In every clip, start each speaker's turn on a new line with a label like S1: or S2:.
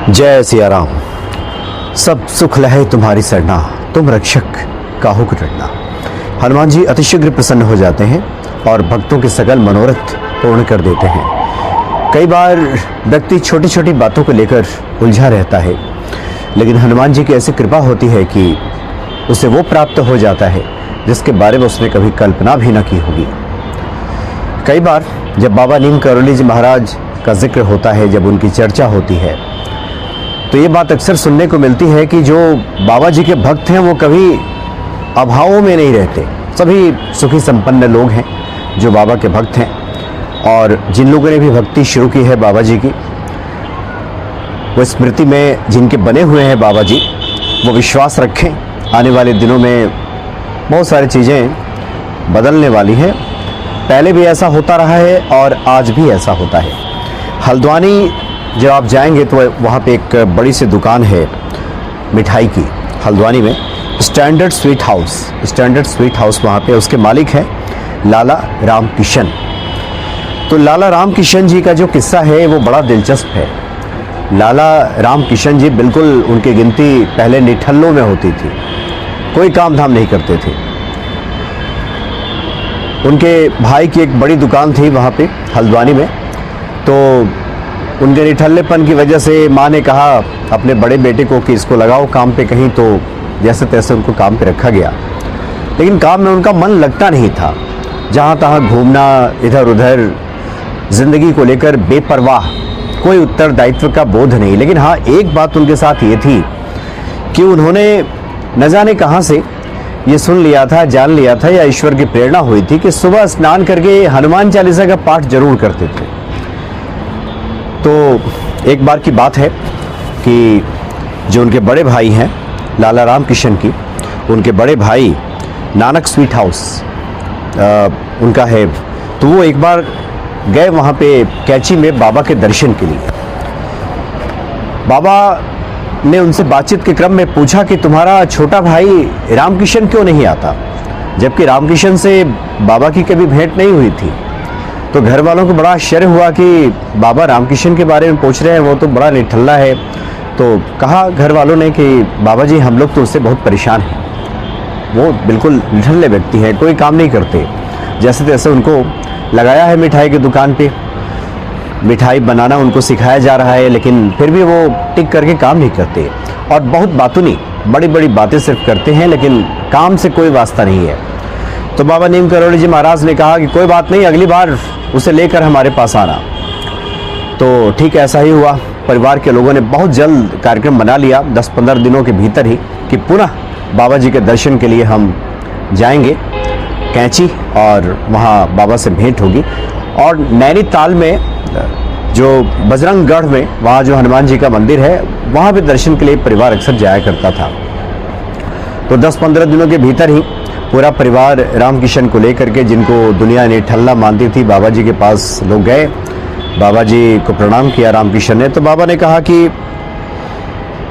S1: जय सिया राम। सब सुख लहे तुम्हारी सरना, तुम रक्षक काहू को डरना। हनुमान जी अतिशीघ्र प्रसन्न हो जाते हैं और भक्तों के सकल मनोरथ पूर्ण कर देते हैं। कई बार व्यक्ति छोटी छोटी बातों को लेकर उलझा रहता है, लेकिन हनुमान जी की ऐसी कृपा होती है कि उसे वो प्राप्त हो जाता है जिसके बारे में उसने कभी कल्पना भी न की होगी। कई बार जब बाबा नीम करौली जी महाराज का जिक्र होता है, जब उनकी चर्चा होती है, तो ये बात अक्सर सुनने को मिलती है कि जो बाबा जी के भक्त हैं वो कभी अभावों में नहीं रहते। सभी सुखी संपन्न लोग हैं जो बाबा के भक्त हैं, और जिन लोगों ने भी भक्ति शुरू की है बाबा जी की, वो स्मृति में जिनके बने हुए हैं बाबा जी, वो विश्वास रखें आने वाले दिनों में बहुत सारी चीज़ें बदलने वाली हैं। पहले भी ऐसा होता रहा है और आज भी ऐसा होता है। हल्द्वानी जब आप जाएंगे तो वहाँ पे एक बड़ी सी दुकान है मिठाई की, हल्द्वानी में स्टैंडर्ड स्वीट हाउस वहाँ पे उसके मालिक हैं लाला राम किशन। तो लाला राम किशन जी का जो किस्सा है वो बड़ा दिलचस्प है। लाला राम किशन जी बिल्कुल, उनकी गिनती पहले निठल्लों में होती थी, कोई काम धाम नहीं करते थे। उनके भाई की एक बड़ी दुकान थी वहाँ पे हल्द्वानी में, तो उनके निठल्लेपन की वजह से माँ ने कहा अपने बड़े बेटे को कि इसको लगाओ काम पे कहीं, तो जैसे तैसे उनको काम पे रखा गया। लेकिन काम में उनका मन लगता नहीं था, जहाँ तहाँ घूमना, इधर उधर, ज़िंदगी को लेकर बेपरवाह, कोई उत्तरदायित्व का बोध नहीं। लेकिन हाँ, एक बात उनके साथ ये थी कि उन्होंने न जाने कहाँ से ये सुन लिया था, जान लिया था, या ईश्वर की प्रेरणा हुई थी कि सुबह स्नान करके हनुमान चालीसा का पाठ जरूर करते थे। तो एक बार की बात है कि जो उनके बड़े भाई हैं लाला राम किशन की, उनके बड़े भाई नानक स्वीट हाउस उनका है, तो वो एक बार गए वहाँ पे कैची में बाबा के दर्शन के लिए। बाबा ने उनसे बातचीत के क्रम में पूछा कि तुम्हारा छोटा भाई रामकिशन क्यों नहीं आता, जबकि रामकिशन से बाबा की कभी भेंट नहीं हुई थी। तो घर वालों को बड़ा आश्चर्य हुआ कि बाबा रामकिशन के बारे में पूछ रहे हैं, वो तो बड़ा निठल्ला है। तो कहा घर वालों ने कि बाबा जी हम लोग तो उससे बहुत परेशान हैं, वो बिल्कुल निठल्ले व्यक्ति हैं, कोई काम नहीं करते। जैसे तैसे उनको लगाया है मिठाई की दुकान पे, मिठाई बनाना उनको सिखाया जा रहा है, लेकिन फिर भी वो टिक करके काम नहीं करते और बहुत बातूनी बड़ी बड़ी बातें सिर्फ करते हैं, लेकिन काम से कोई वास्ता नहीं है। तो बाबा नीम करौली जी महाराज ने कहा कि कोई बात नहीं, अगली बार उसे लेकर हमारे पास आना। तो ठीक ऐसा ही हुआ। परिवार के लोगों ने बहुत जल्द कार्यक्रम बना लिया, 10-15 दिनों के भीतर ही, कि पुनः बाबा जी के दर्शन के लिए हम जाएंगे कैंची और वहाँ बाबा से भेंट होगी। और नैनीताल में जो बजरंगगढ़ में वहाँ जो हनुमान जी का मंदिर है, वहाँ पे दर्शन के लिए परिवार अक्सर जाया करता था। तो 10-15 दिनों के भीतर ही पूरा परिवार रामकिशन को लेकर के, जिनको दुनिया ने ठल्ला मानती थी, बाबा जी के पास लोग गए। बाबा जी को प्रणाम किया रामकिशन ने। तो बाबा ने कहा कि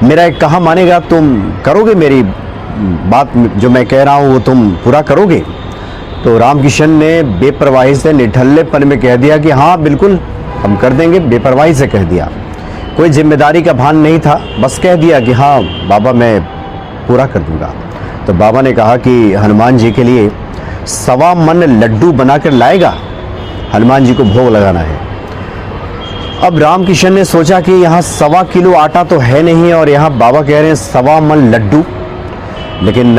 S1: मेरा एक कहा मानेगा, तुम करोगे मेरी बात, जो मैं कह रहा हूँ वो तुम पूरा करोगे? तो रामकिशन ने बेपरवाही से, निठल्लेपन में कह दिया कि हाँ बिल्कुल हम कर देंगे। बेपरवाही से कह दिया, कोई जिम्मेदारी का भान नहीं था, बस कह दिया कि हाँ बाबा मैं पूरा कर दूंगा। तो बाबा ने कहा कि हनुमान जी के लिए 1.25 मन लड्डू बनाकर लाएगा, हनुमान जी को भोग लगाना है। अब रामकिशन ने सोचा कि यहाँ 1.25 किलो आटा तो है नहीं, और यहाँ बाबा कह रहे हैं 1.25 मन लड्डू। लेकिन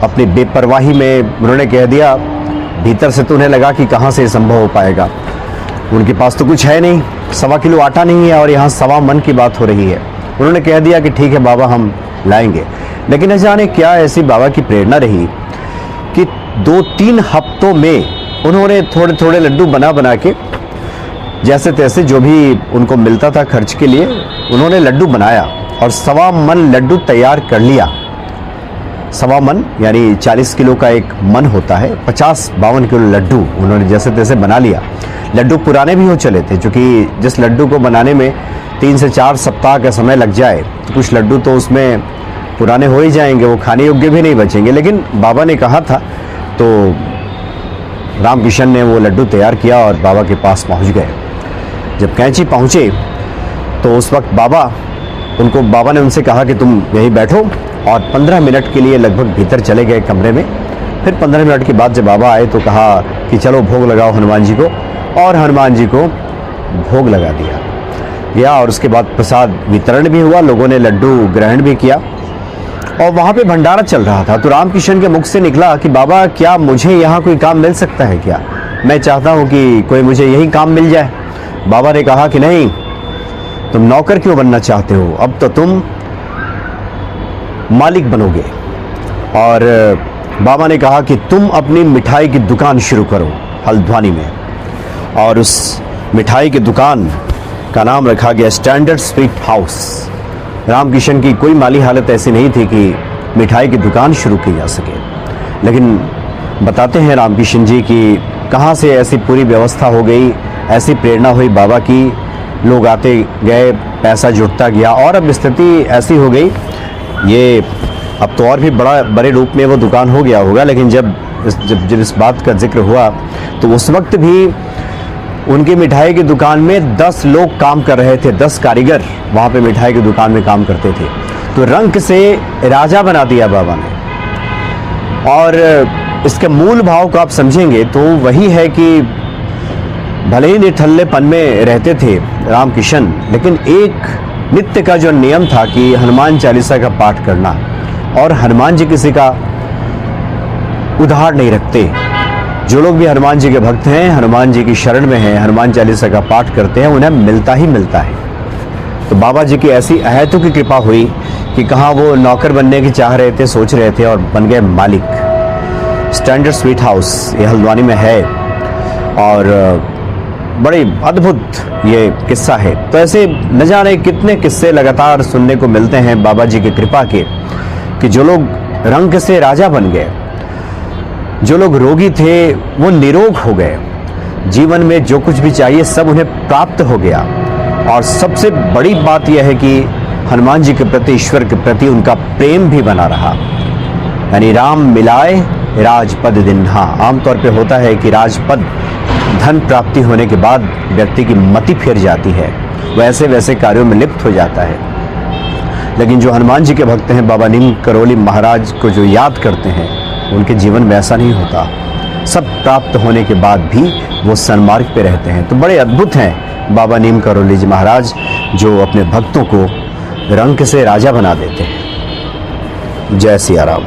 S1: अपनी बेपरवाही में उन्होंने कह दिया, भीतर से तो उन्हें लगा कि कहाँ से संभव हो पाएगा, उनके पास तो कुछ है नहीं, 1.25 किलो आटा नहीं है और यहाँ 1.25 मन की बात हो रही है। उन्होंने कह दिया कि ठीक है बाबा हम लाएंगे। लेकिन न जाने क्या ऐसी बाबा की प्रेरणा रही कि 2-3 हफ्तों में उन्होंने थोड़े थोड़े लड्डू बना बना के, जैसे तैसे जो भी उनको मिलता था खर्च के लिए, उन्होंने लड्डू बनाया और 1.25 मन लड्डू तैयार कर लिया। 1.25 मन यानी 40 किलो का एक मन होता है, 50-52 किलो लड्डू उन्होंने जैसे तैसे बना लिया। लड्डू पुराने भी हो चले थे, क्योंकि जिस लड्डू को बनाने में 3 से 4 सप्ताह का समय लग जाए, तो कुछ लड्डू तो उसमें पुराने हो ही जाएंगे, वो खाने योग्य भी नहीं बचेंगे। लेकिन बाबा ने कहा था, तो रामकिशन ने वो लड्डू तैयार किया और बाबा के पास पहुंच गए। जब कैंची पहुंचे तो उस वक्त बाबा उनको बाबा ने उनसे कहा कि तुम यहीं बैठो, और 15 मिनट के लिए लगभग भीतर चले गए कमरे में। फिर 15 मिनट के बाद जब बाबा आए तो कहा कि चलो भोग लगाओ हनुमान जी को, और हनुमान जी को भोग लगा दिया गया। और उसके बाद प्रसाद वितरण भी हुआ, लोगों ने लड्डू ग्रहण भी किया, और वहाँ पे भंडारा चल रहा था। तो रामकिशन के मुख से निकला कि बाबा क्या मुझे यहाँ कोई काम मिल सकता है क्या? मैं चाहता हूँ कि कोई मुझे यही काम मिल जाए। बाबा ने कहा कि नहीं, तुम नौकर क्यों बनना चाहते हो, अब तो तुम मालिक बनोगे। और बाबा ने कहा कि तुम अपनी मिठाई की दुकान शुरू करो हल्द्वानी में, और उस मिठाई की दुकान का नाम रखा गया स्टैंडर्ड स्वीट हाउस। रामकिशन की कोई माली हालत ऐसी नहीं थी कि मिठाई की दुकान शुरू की जा सके, लेकिन बताते हैं रामकिशन जी कि कहाँ से ऐसी पूरी व्यवस्था हो गई, ऐसी प्रेरणा हुई बाबा की, लोग आते गए, पैसा जुटता गया, और अब स्थिति ऐसी हो गई, ये अब तो और भी बड़े रूप में वो दुकान हो गया होगा, लेकिन जब इस बात का जिक्र हुआ तो उस वक्त भी उनकी मिठाई की दुकान में 10 लोग काम कर रहे थे, 10 कारीगर वहाँ पे मिठाई की दुकान में काम करते थे। तो रंक से राजा बना दिया बाबा ने। और इसके मूल भाव को आप समझेंगे तो वही है कि भले ही निठल्लेपन में रहते थे रामकिशन, लेकिन एक नित्य का जो नियम था कि हनुमान चालीसा का पाठ करना, और हनुमान जी किसी का उधार नहीं रखते। जो लोग भी हनुमान जी के भक्त हैं, हनुमान जी की शरण में हैं, हनुमान चालीसा का पाठ करते हैं, उन्हें मिलता ही मिलता है। तो बाबा जी की ऐसी अहेतु की कृपा हुई कि कहाँ वो नौकर बनने की चाह रहे थे, सोच रहे थे, और बन गए मालिक। स्टैंडर्ड स्वीट हाउस ये हल्द्वानी में है, और बड़े अद्भुत ये किस्सा है। तो ऐसे न जाने कितने किस्से लगातार सुनने को मिलते हैं बाबा जी की कृपा के, कि जो लोग रंक से राजा बन गए, जो लोग रोगी थे वो निरोग हो गए, जीवन में जो कुछ भी चाहिए सब उन्हें प्राप्त हो गया। और सबसे बड़ी बात यह है कि हनुमान जी के प्रति, ईश्वर के प्रति उनका प्रेम भी बना रहा। यानी राम मिलाए राजपद दिन्हा। आमतौर पे होता है कि राजपद, धन प्राप्ति होने के बाद व्यक्ति की मति फिर जाती है, वैसे वैसे कार्यों में लिप्त हो जाता है। लेकिन जो हनुमान जी के भक्त हैं, बाबा नीम करोली महाराज को जो याद करते हैं, उनके जीवन में ऐसा नहीं होता। सब प्राप्त होने के बाद भी वो सन्मार्ग पे रहते हैं। तो बड़े अद्भुत हैं बाबा नीम करोली जी महाराज, जो अपने भक्तों को रंक से राजा बना देते हैं। जय सिया राम।